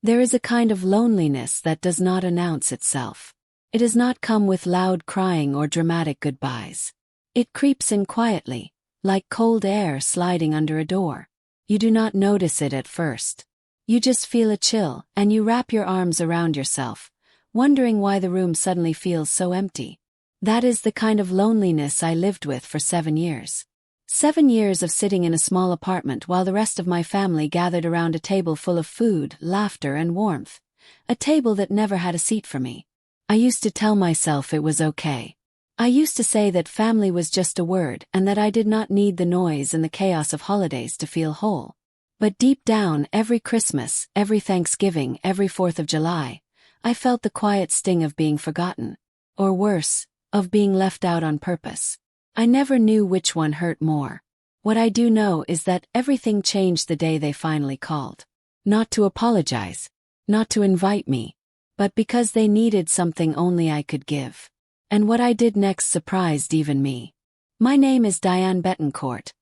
There is a kind of loneliness that does not announce itself. It does not come with loud crying or dramatic goodbyes. It creeps in quietly, like cold air sliding under a door. You do not notice it at first. You just feel a chill, and you wrap your arms around yourself, wondering why the room suddenly feels so empty. That is the kind of loneliness I lived with for 7 years. 7 years of sitting in a small apartment while the rest of my family gathered around a table full of food, laughter, and warmth. A table that never had a seat for me. I used to tell myself it was okay. I used to say that family was just a word and that I did not need the noise and the chaos of holidays to feel whole. But deep down, every Christmas, every Thanksgiving, every 4th of July, I felt the quiet sting of being forgotten. Or worse, of being left out on purpose. I never knew which one hurt more. What I do know is that everything changed the day they finally called. Not to apologize. Not to invite me. But because they needed something only I could give. And what I did next surprised even me. My name is Diane Betancourt,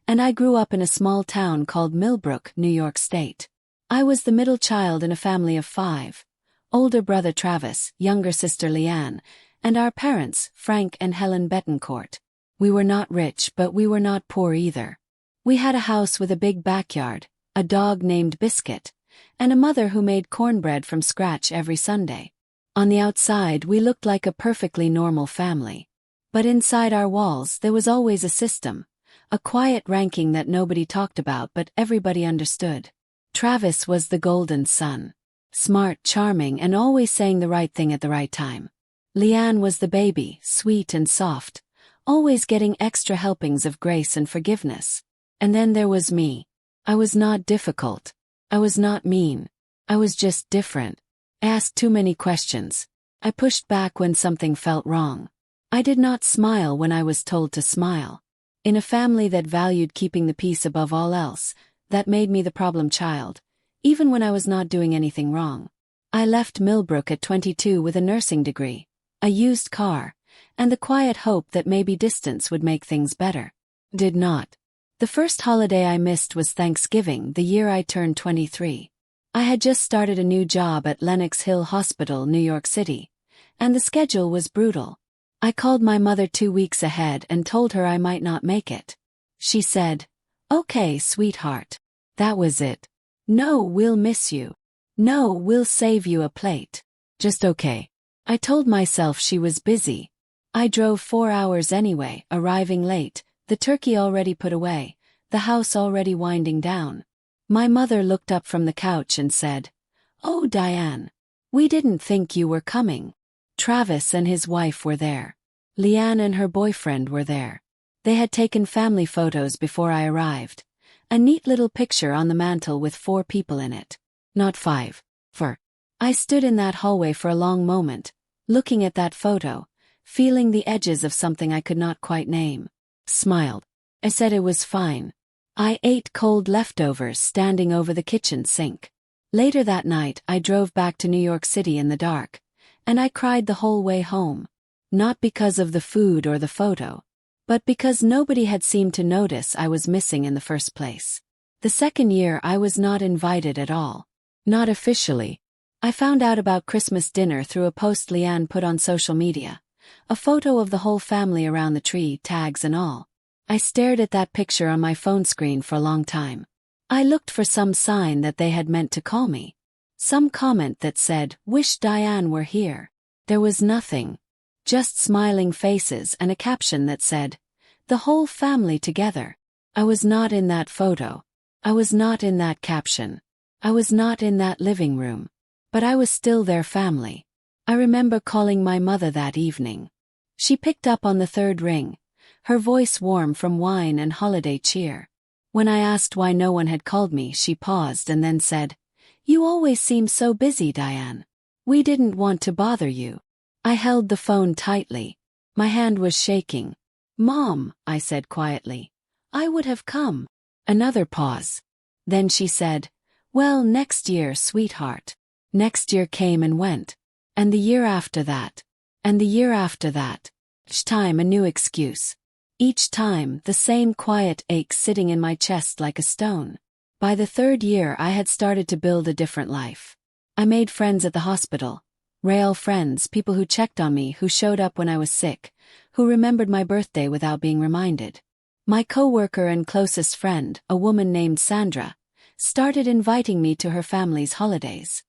and I grew up in a small town called Millbrook, New York State. I was the middle child in a family of 5. Older brother Travis, younger sister Leanne, and our parents, Frank and Helen Betancourt. We were not rich, but we were not poor either. We had a house with a big backyard, a dog named Biscuit, and a mother who made cornbread from scratch every Sunday. On the outside, we looked like a perfectly normal family. But inside our walls, there was always a system, a quiet ranking that nobody talked about but everybody understood. Travis was the golden son. Smart, charming, and always saying the right thing at the right time. Leanne was the baby, sweet and soft, always getting extra helpings of grace and forgiveness. And then there was me. I was not difficult. I was not mean. I was just different. I asked too many questions. I pushed back when something felt wrong. I did not smile when I was told to smile. In a family that valued keeping the peace above all else, that made me the problem child, even when I was not doing anything wrong. I left Millbrook at 22 with a nursing degree, a used car, and the quiet hope that maybe distance would make things better. Did not. The first holiday I missed was Thanksgiving, the year I turned 23. I had just started a new job at Lenox Hill Hospital, New York City, and the schedule was brutal. I called my mother 2 weeks ahead and told her I might not make it. She said, "Okay, sweetheart." That was it. No, we'll miss you. No, we'll save you a plate. Just okay. I told myself she was busy. I drove 4 hours anyway, arriving late, the turkey already put away, the house already winding down. My mother looked up from the couch and said, "Oh, Diane. We didn't think you were coming." Travis and his wife were there. Leanne and her boyfriend were there. They had taken family photos before I arrived. A neat little picture on the mantel with 4 people in it. Not 5. 4. I stood in that hallway for a long moment, looking at that photo, feeling the edges of something I could not quite name. Smiled. I said it was fine. I ate cold leftovers standing over the kitchen sink. Later that night, I drove back to New York City in the dark, and I cried the whole way home. Not because of the food or the photo, but because nobody had seemed to notice I was missing in the first place. The second year I was not invited at all. Not officially. I found out about Christmas dinner through a post Leanne put on social media. A photo of the whole family around the tree, tags and all. I stared at that picture on my phone screen for a long time. I looked for some sign that they had meant to call me. Some comment that said, "Wish Diane were here." There was nothing. Just smiling faces and a caption that said, "The whole family together." I was not in that photo. I was not in that caption. I was not in that living room. But I was still their family. I remember calling my mother that evening. She picked up on the 3rd ring, her voice warm from wine and holiday cheer. When I asked why no one had called me, she paused and then said, "You always seem so busy, Diane. We didn't want to bother you." I held the phone tightly. My hand was shaking. "Mom," I said quietly, "I would have come." Another pause. Then she said, "Well, next year, sweetheart." Next year came and went. And the year after that. And the year after that. Each time a new excuse. Each time the same quiet ache sitting in my chest like a stone. By the 3rd year I had started to build a different life. I made friends at the hospital. Real friends, people who checked on me, who showed up when I was sick, who remembered my birthday without being reminded. My coworker and closest friend, a woman named Sandra, started inviting me to her family's holidays.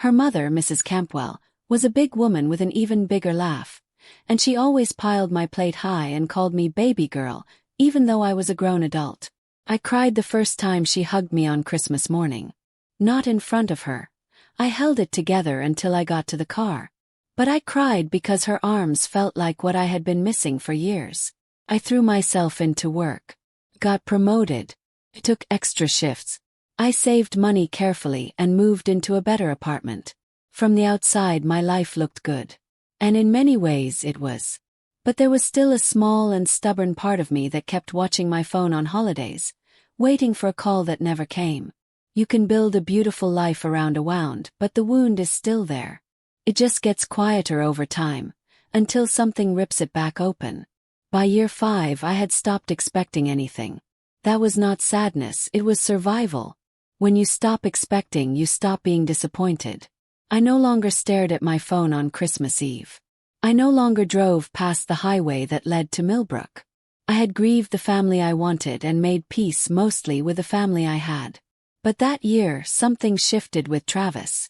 Her mother, Mrs. Campwell, was a big woman with an even bigger laugh, and she always piled my plate high and called me baby girl, even though I was a grown adult. I cried the first time she hugged me on Christmas morning. Not in front of her. I held it together until I got to the car. But I cried because her arms felt like what I had been missing for years. I threw myself into work. Got promoted. Took extra shifts. I saved money carefully and moved into a better apartment. From the outside my life looked good. And in many ways it was. But there was still a small and stubborn part of me that kept watching my phone on holidays, waiting for a call that never came. You can build a beautiful life around a wound, but the wound is still there. It just gets quieter over time, until something rips it back open. By year 5 I had stopped expecting anything. That was not sadness, it was survival. When you stop expecting, you stop being disappointed. I no longer stared at my phone on Christmas Eve. I no longer drove past the highway that led to Millbrook. I had grieved the family I wanted and made peace mostly with the family I had. But that year, something shifted with Travis.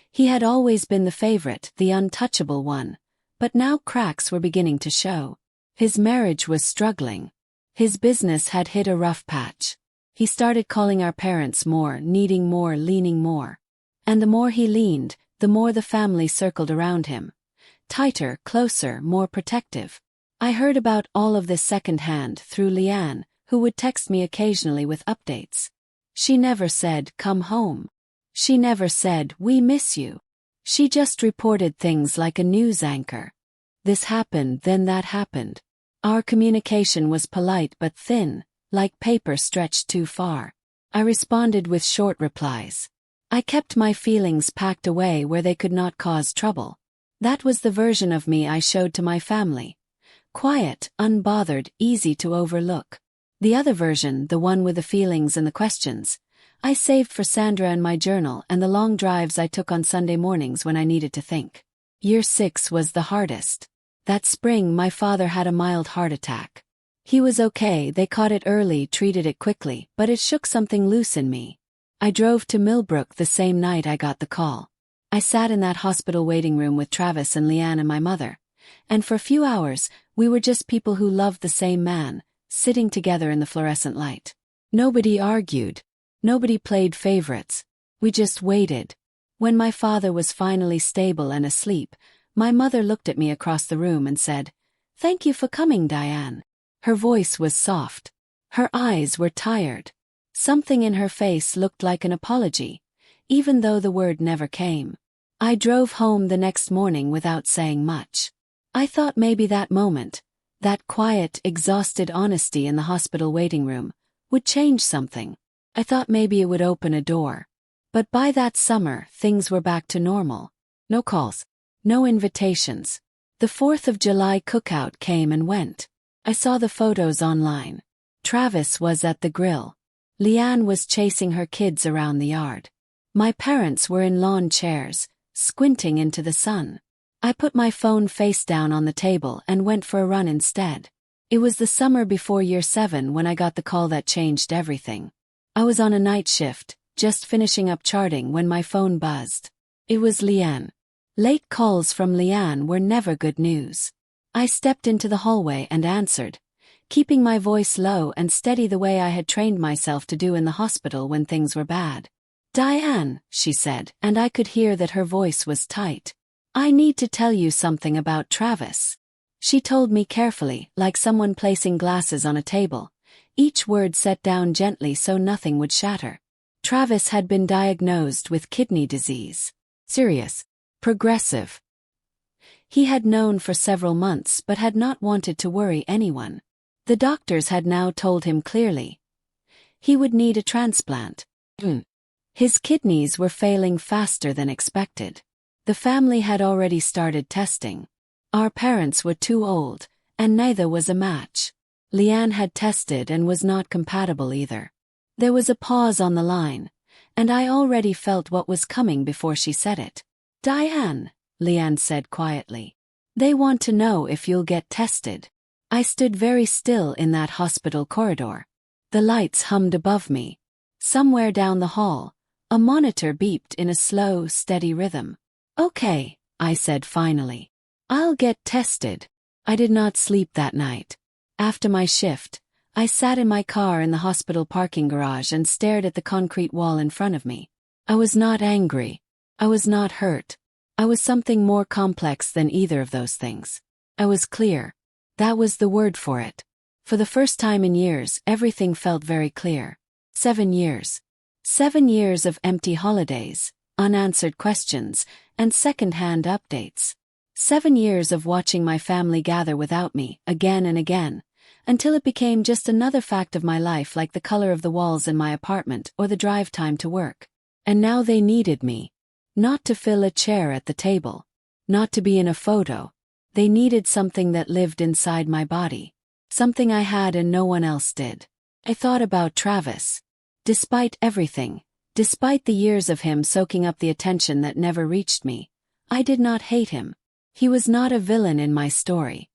He had always been the favorite, the untouchable one, but now cracks were beginning to show. His marriage was struggling. His business had hit a rough patch. He started calling our parents more, needing more, leaning more. And the more he leaned, the more the family circled around him. Tighter, closer, more protective. I heard about all of this secondhand through Leanne, who would text me occasionally with updates. She never said, "Come home." She never said, "We miss you." She just reported things like a news anchor. This happened, then that happened. Our communication was polite but thin, like paper stretched too far. I responded with short replies. I kept my feelings packed away where they could not cause trouble. That was the version of me I showed to my family. Quiet, unbothered, easy to overlook. The other version, the one with the feelings and the questions, I saved for Sandra and my journal and the long drives I took on Sunday mornings when I needed to think. Year 6 was the hardest. That spring my father had a mild heart attack. He was okay, they caught it early, treated it quickly, but it shook something loose in me. I drove to Millbrook the same night I got the call. I sat in that hospital waiting room with Travis and Leanne and my mother. And for a few hours, we were just people who loved the same man, sitting together in the fluorescent light. Nobody argued. Nobody played favorites. We just waited. When my father was finally stable and asleep, my mother looked at me across the room and said, "Thank you for coming, Diane." Her voice was soft. Her eyes were tired. Something in her face looked like an apology, even though the word never came. I drove home the next morning without saying much. I thought maybe that moment, that quiet, exhausted honesty in the hospital waiting room, would change something. I thought maybe it would open a door. But by that summer, things were back to normal. No calls. No invitations. The 4th of July cookout came and went. I saw the photos online. Travis was at the grill. Leanne was chasing her kids around the yard. My parents were in lawn chairs, squinting into the sun. I put my phone face down on the table and went for a run instead. It was the summer before year 7 when I got the call that changed everything. I was on a night shift, just finishing up charting when my phone buzzed. It was Leanne. Late calls from Leanne were never good news. I stepped into the hallway and answered, keeping my voice low and steady the way I had trained myself to do in the hospital when things were bad. "Diane," she said, and I could hear that her voice was tight. "I need to tell you something about Travis." She told me carefully, like someone placing glasses on a table, each word set down gently so nothing would shatter. Travis had been diagnosed with kidney disease. Serious. Progressive. He had known for several months but had not wanted to worry anyone. The doctors had now told him clearly. He would need a transplant. His kidneys were failing faster than expected. The family had already started testing. Our parents were too old, and neither was a match. Leanne had tested and was not compatible either. There was a pause on the line, and I already felt what was coming before she said it. "Diane," Leanne said quietly. "They want to know if you'll get tested." I stood very still in that hospital corridor. The lights hummed above me. Somewhere down the hall, a monitor beeped in a slow, steady rhythm. "Okay," I said finally. "I'll get tested." I did not sleep that night. After my shift, I sat in my car in the hospital parking garage and stared at the concrete wall in front of me. I was not angry. I was not hurt. I was something more complex than either of those things. I was clear. That was the word for it. For the first time in years, everything felt very clear. 7 years. 7 years of empty holidays, unanswered questions, and second-hand updates. 7 years of watching my family gather without me, again and again, until it became just another fact of my life, like the color of the walls in my apartment or the drive time to work. And now they needed me. Not to fill a chair at the table. Not to be in a photo. They needed something that lived inside my body. Something I had and no one else did. I thought about Travis. Despite everything, despite the years of him soaking up the attention that never reached me, I did not hate him. He was not a villain in my story.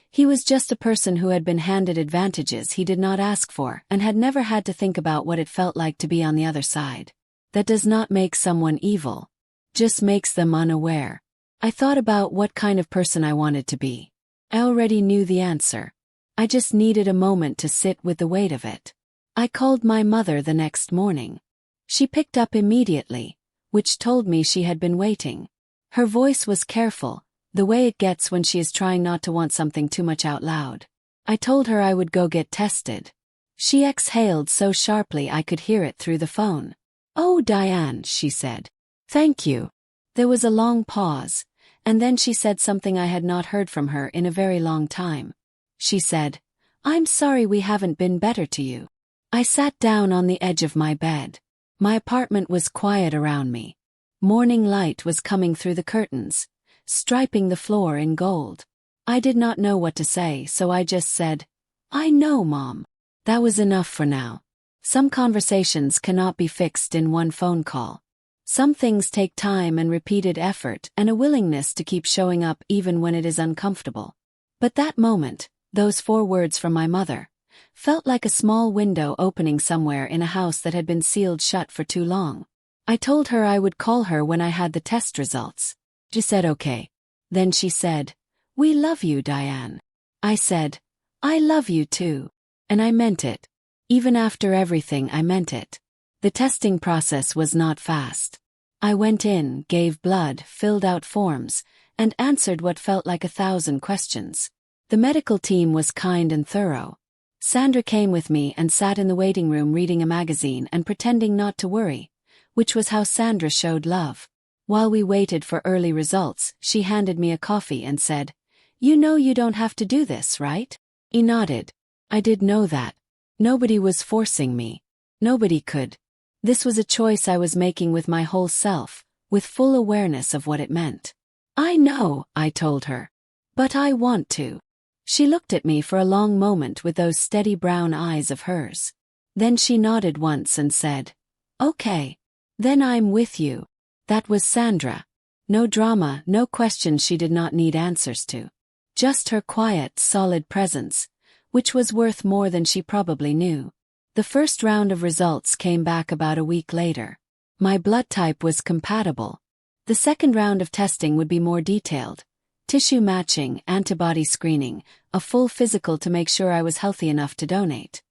He was just a person who had been handed advantages he did not ask for and had never had to think about what it felt like to be on the other side. That does not make someone evil. Just makes them unaware. I thought about what kind of person I wanted to be. I already knew the answer. I just needed a moment to sit with the weight of it. I called my mother the next morning. She picked up immediately, which told me she had been waiting. Her voice was careful, the way it gets when she is trying not to want something too much out loud. I told her I would go get tested. She exhaled so sharply I could hear it through the phone. "Oh, Diane," she said. "Thank you." There was a long pause, and then she said something I had not heard from her in a very long time. She said, "I'm sorry we haven't been better to you." I sat down on the edge of my bed. My apartment was quiet around me. Morning light was coming through the curtains, striping the floor in gold. I did not know what to say, so I just said, "I know, Mom." That was enough for now. Some conversations cannot be fixed in one phone call. Some things take time and repeated effort and a willingness to keep showing up even when it is uncomfortable. But that moment, those 4 words from my mother, felt like a small window opening somewhere in a house that had been sealed shut for too long. I told her I would call her when I had the test results. She said okay. Then she said, "We love you, Diane." I said, "I love you too." And I meant it. Even after everything, I meant it. The testing process was not fast. I went in, gave blood, filled out forms, and answered what felt like 1,000 questions. The medical team was kind and thorough. Sandra came with me and sat in the waiting room reading a magazine and pretending not to worry, which was how Sandra showed love. While we waited for early results, she handed me a coffee and said, "You know you don't have to do this, right?" I nodded. I did know that. Nobody was forcing me. Nobody could. This was a choice I was making with my whole self, with full awareness of what it meant. "I know," I told her. "But I want to." She looked at me for a long moment with those steady brown eyes of hers. Then she nodded once and said, "Okay. Then I'm with you." That was Sandra. No drama, no questions she did not need answers to. Just her quiet, solid presence, which was worth more than she probably knew. The first round of results came back about a week later. My blood type was compatible. The second round of testing would be more detailed. Tissue matching, antibody screening, a full physical to make sure I was healthy enough to donate.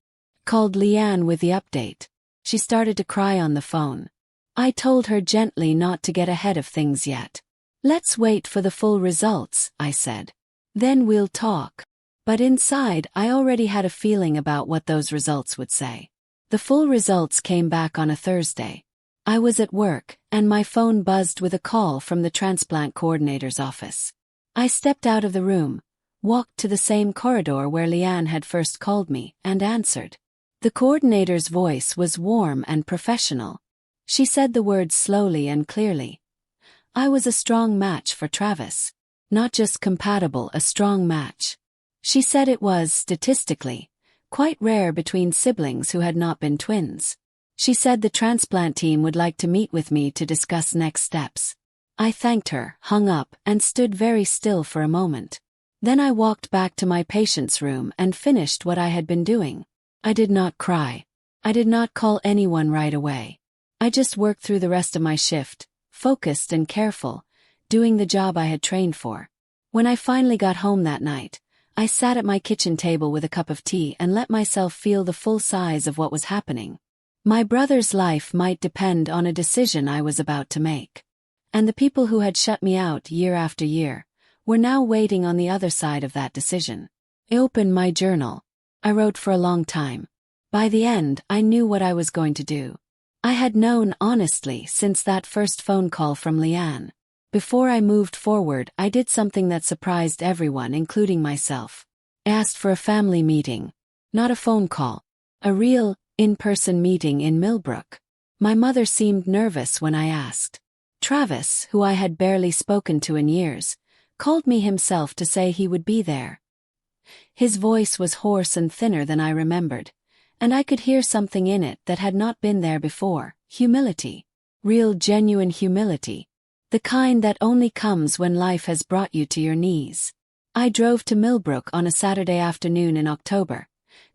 Called Leanne with the update. She started to cry on the phone. I told her gently not to get ahead of things yet. "Let's wait for the full results," I said. "Then we'll talk." But inside, I already had a feeling about what those results would say. The full results came back on a Thursday. I was at work, and my phone buzzed with a call from the transplant coordinator's office. I stepped out of the room, walked to the same corridor where Leanne had first called me, and answered. The coordinator's voice was warm and professional. She said the words slowly and clearly. I was a strong match for Travis. Not just compatible, a strong match. She said it was, statistically, quite rare between siblings who had not been twins. She said the transplant team would like to meet with me to discuss next steps. I thanked her, hung up, and stood very still for a moment. Then I walked back to my patient's room and finished what I had been doing. I did not cry. I did not call anyone right away. I just worked through the rest of my shift, focused and careful, doing the job I had trained for. When I finally got home that night, I sat at my kitchen table with a cup of tea and let myself feel the full size of what was happening. My brother's life might depend on a decision I was about to make. And the people who had shut me out year after year were now waiting on the other side of that decision. I opened my journal. I wrote for a long time. By the end, I knew what I was going to do. I had known honestly since that first phone call from Diane. Before I moved forward, I did something that surprised everyone, including myself. I asked for a family meeting. Not a phone call. A real, in-person meeting in Millbrook. My mother seemed nervous when I asked. Travis, who I had barely spoken to in years, called me himself to say he would be there. His voice was hoarse and thinner than I remembered, and I could hear something in it that had not been there before: humility. Real, genuine humility. The kind that only comes when life has brought you to your knees. I drove to Millbrook on a Saturday afternoon in October,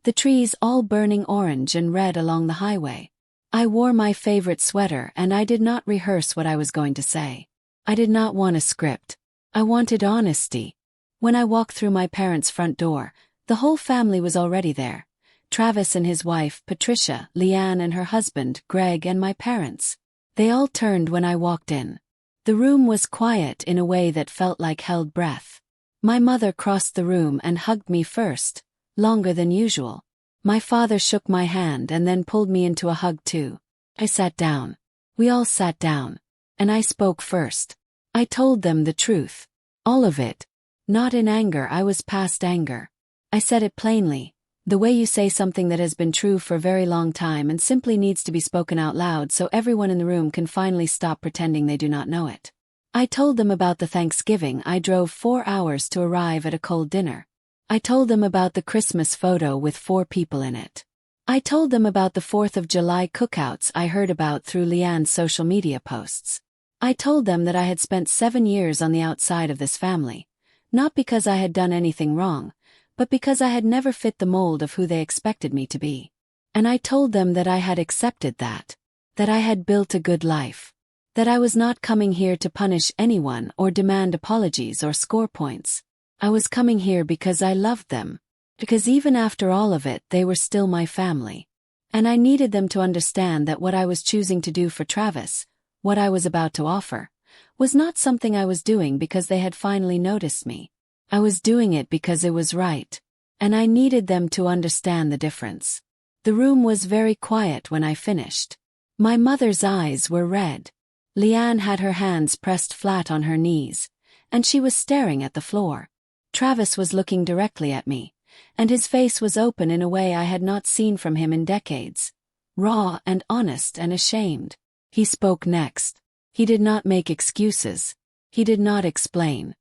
the trees all burning orange and red along the highway. I wore my favorite sweater and I did not rehearse what I was going to say. I did not want a script. I wanted honesty. When I walked through my parents' front door, the whole family was already there. Travis and his wife, Patricia, Diane and her husband, Greg, and my parents. They all turned when I walked in. The room was quiet in a way that felt like held breath. My mother crossed the room and hugged me first, longer than usual. My father shook my hand and then pulled me into a hug too. I sat down. We all sat down. And I spoke first. I told them the truth. All of it. Not in anger, I was past anger. I said it plainly, the way you say something that has been true for a very long time and simply needs to be spoken out loud so everyone in the room can finally stop pretending they do not know it. I told them about the Thanksgiving I drove 4 hours to arrive at a cold dinner. I told them about the Christmas photo with 4 people in it. I told them about the 4th of July cookouts I heard about through Leanne's social media posts. I told them that I had spent 7 years on the outside of this family, not because I had done anything wrong, but because I had never fit the mold of who they expected me to be. And I told them that I had accepted that I had built a good life, that I was not coming here to punish anyone or demand apologies or score points. I was coming here because I loved them, because even after all of it they were still my family. And I needed them to understand that what I was choosing to do for Travis, what I was about to offer, was not something I was doing because they had finally noticed me. I was doing it because it was right. And I needed them to understand the difference. The room was very quiet when I finished. My mother's eyes were red. Diane had her hands pressed flat on her knees, and she was staring at the floor. Travis was looking directly at me, and his face was open in a way I had not seen from him in decades. Raw and honest and ashamed. He spoke next. He did not make excuses. He did not explain.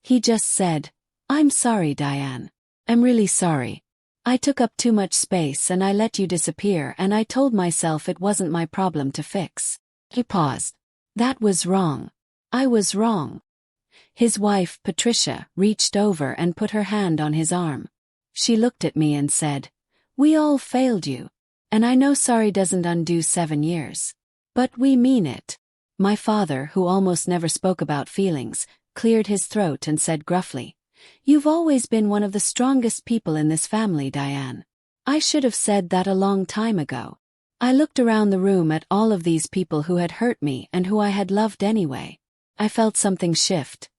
He just said, "I'm sorry, Diane. I'm really sorry. I took up too much space and I let you disappear and I told myself it wasn't my problem to fix." He paused. That was wrong. I was wrong. His wife, Patricia, reached over and put her hand on his arm. She looked at me and said, "We all failed you. And I know sorry doesn't undo 7 years. But we mean it." My father, who almost never spoke about feelings, cleared his throat and said gruffly, "You've always been one of the strongest people in this family, Diane. I should have said that a long time ago." I looked around the room at all of these people who had hurt me and who I had loved anyway. I felt something shift.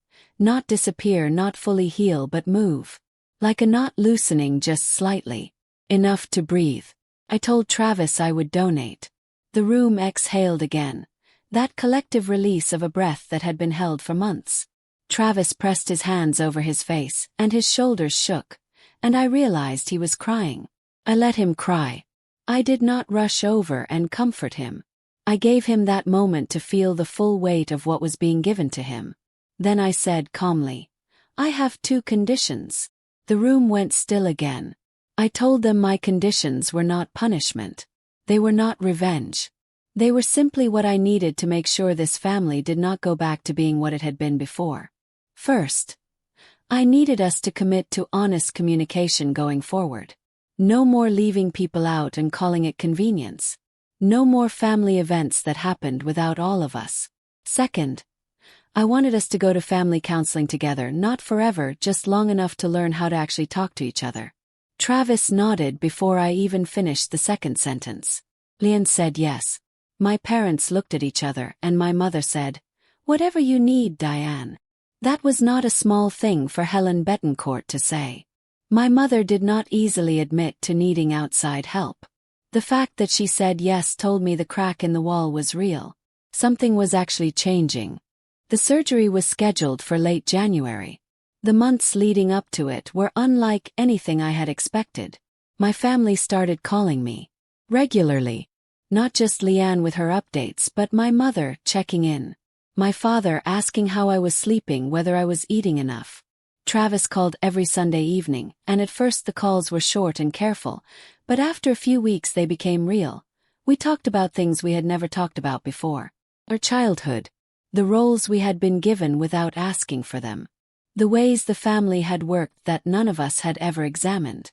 Not disappear, not fully heal, but move. Like a knot loosening just slightly. Enough to breathe. I told Travis I would donate. The room exhaled again. That collective release of a breath that had been held for months. Travis pressed his hands over his face, and his shoulders shook, and I realized he was crying. I let him cry. I did not rush over and comfort him. I gave him that moment to feel the full weight of what was being given to him. Then I said calmly, "I have 2 conditions." The room went still again. I told them my conditions were not punishment. They were not revenge. They were simply what I needed to make sure this family did not go back to being what it had been before. First, I needed us to commit to honest communication going forward. No more leaving people out and calling it convenience. No more family events that happened without all of us. Second, I wanted us to go to family counseling together, not forever, just long enough to learn how to actually talk to each other. Travis nodded before I even finished the second sentence. Diane said yes. My parents looked at each other and my mother said, "Whatever you need, Diane." That was not a small thing for Helen Betancourt to say. My mother did not easily admit to needing outside help. The fact that she said yes told me the crack in the wall was real. Something was actually changing. The surgery was scheduled for late January. The months leading up to it were unlike anything I had expected. My family started calling me regularly. Not just Leanne with her updates, but my mother checking in. My father asking how I was sleeping, whether I was eating enough. Travis called every Sunday evening, and at first the calls were short and careful, but after a few weeks they became real. We talked about things we had never talked about before. Our childhood. The roles we had been given without asking for them. The ways the family had worked that none of us had ever examined.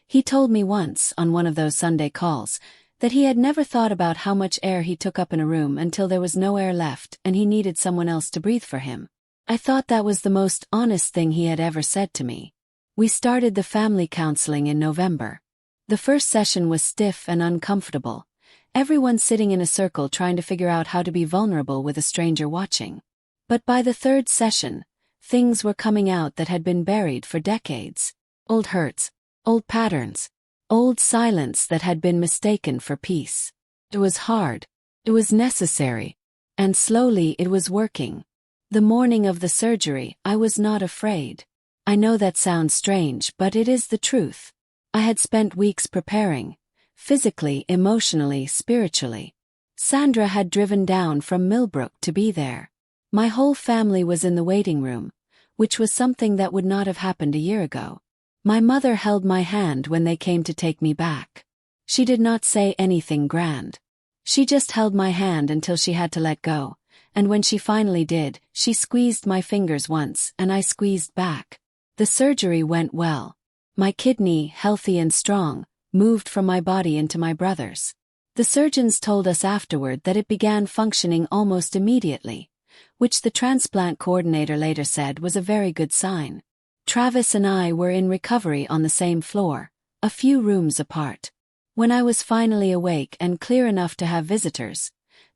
He told me once, on one of those Sunday calls, that he had never thought about how much air he took up in a room until there was no air left and he needed someone else to breathe for him. I thought that was the most honest thing he had ever said to me. We started the family counseling in November. The first session was stiff and uncomfortable. Everyone sitting in a circle trying to figure out how to be vulnerable with a stranger watching. But by the third session, things were coming out that had been buried for decades. Old hurts, old patterns. Old silence that had been mistaken for peace. It was hard. It was necessary. And slowly it was working. The morning of the surgery, I was not afraid. I know that sounds strange, but it is the truth. I had spent weeks preparing. Physically, emotionally, spiritually. Sandra had driven down from Millbrook to be there. My whole family was in the waiting room, which was something that would not have happened a year ago. My mother held my hand when they came to take me back. She did not say anything grand. She just held my hand until she had to let go, and when she finally did, she squeezed my fingers once and I squeezed back. The surgery went well. My kidney, healthy and strong, moved from my body into my brother's. The surgeons told us afterward that it began functioning almost immediately, which the transplant coordinator later said was a very good sign. Travis and I were in recovery on the same floor, a few rooms apart. When I was finally awake and clear enough to have visitors,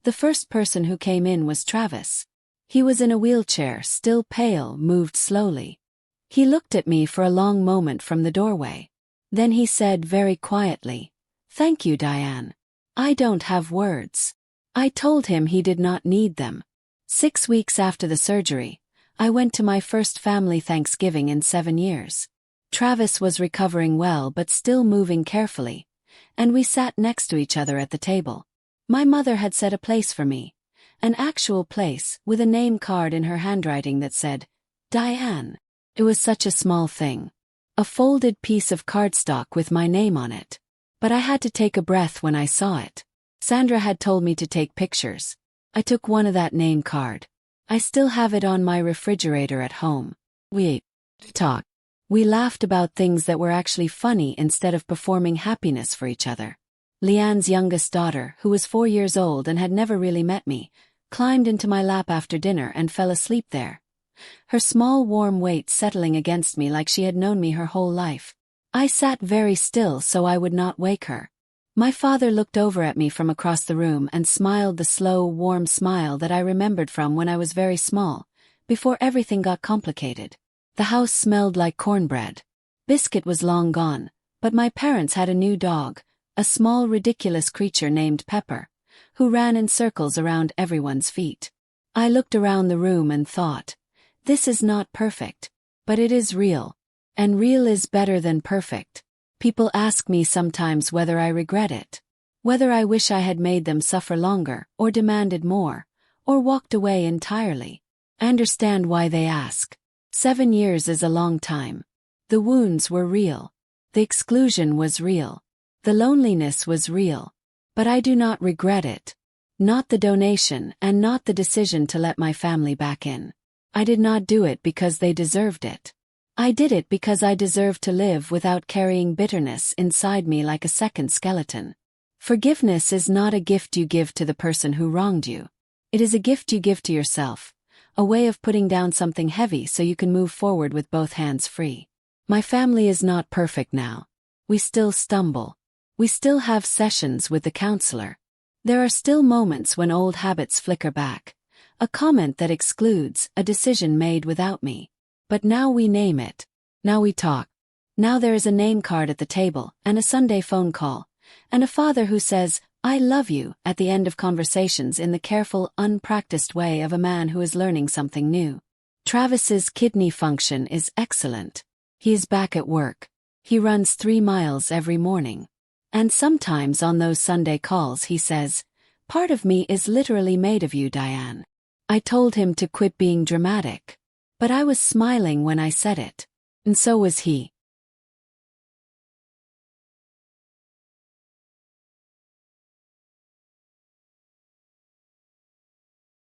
the first person who came in was Travis. He was in a wheelchair, still pale, moved slowly. He looked at me for a long moment from the doorway. Then he said very quietly, "Thank you, Diane. I don't have words." I told him he did not need them. 6 weeks after the surgery, I went to my first family Thanksgiving in 7 years. Travis was recovering well but still moving carefully, and we sat next to each other at the table. My mother had set a place for me, an actual place with a name card in her handwriting that said, "Diane." It was such a small thing. A folded piece of cardstock with my name on it. But I had to take a breath when I saw it. Sandra had told me to take pictures. I took one of that name card. I still have it on my refrigerator at home. We talked. We laughed about things that were actually funny instead of performing happiness for each other. Leanne's youngest daughter, who was 4 years old and had never really met me, climbed into my lap after dinner and fell asleep there. Her small warm weight settling against me like she had known me her whole life. I sat very still so I would not wake her. My father looked over at me from across the room and smiled the slow, warm smile that I remembered from when I was very small, before everything got complicated. The house smelled like cornbread. Biscuit was long gone, but my parents had a new dog, a small ridiculous creature named Pepper, who ran in circles around everyone's feet. I looked around the room and thought, this is not perfect, but it is real. And real is better than perfect. People ask me sometimes whether I regret it, whether I wish I had made them suffer longer, or demanded more, or walked away entirely. I understand why they ask. 7 years is a long time. The wounds were real. The exclusion was real. The loneliness was real. But I do not regret it. Not the donation and not the decision to let my family back in. I did not do it because they deserved it. I did it because I deserved to live without carrying bitterness inside me like a second skeleton. Forgiveness is not a gift you give to the person who wronged you. It is a gift you give to yourself, a way of putting down something heavy so you can move forward with both hands free. My family is not perfect now. We still stumble. We still have sessions with the counselor. There are still moments when old habits flicker back. A comment that excludes, a decision made without me. But now we name it. Now we talk. Now there is a name card at the table, and a Sunday phone call, and a father who says, "I love you," at the end of conversations in the careful, unpracticed way of a man who is learning something new. Travis's kidney function is excellent. He is back at work. He runs 3 miles every morning. And sometimes on those Sunday calls he says, "Part of me is literally made of you, Diane." I told him to quit being dramatic. But I was smiling when I said it. And so was he.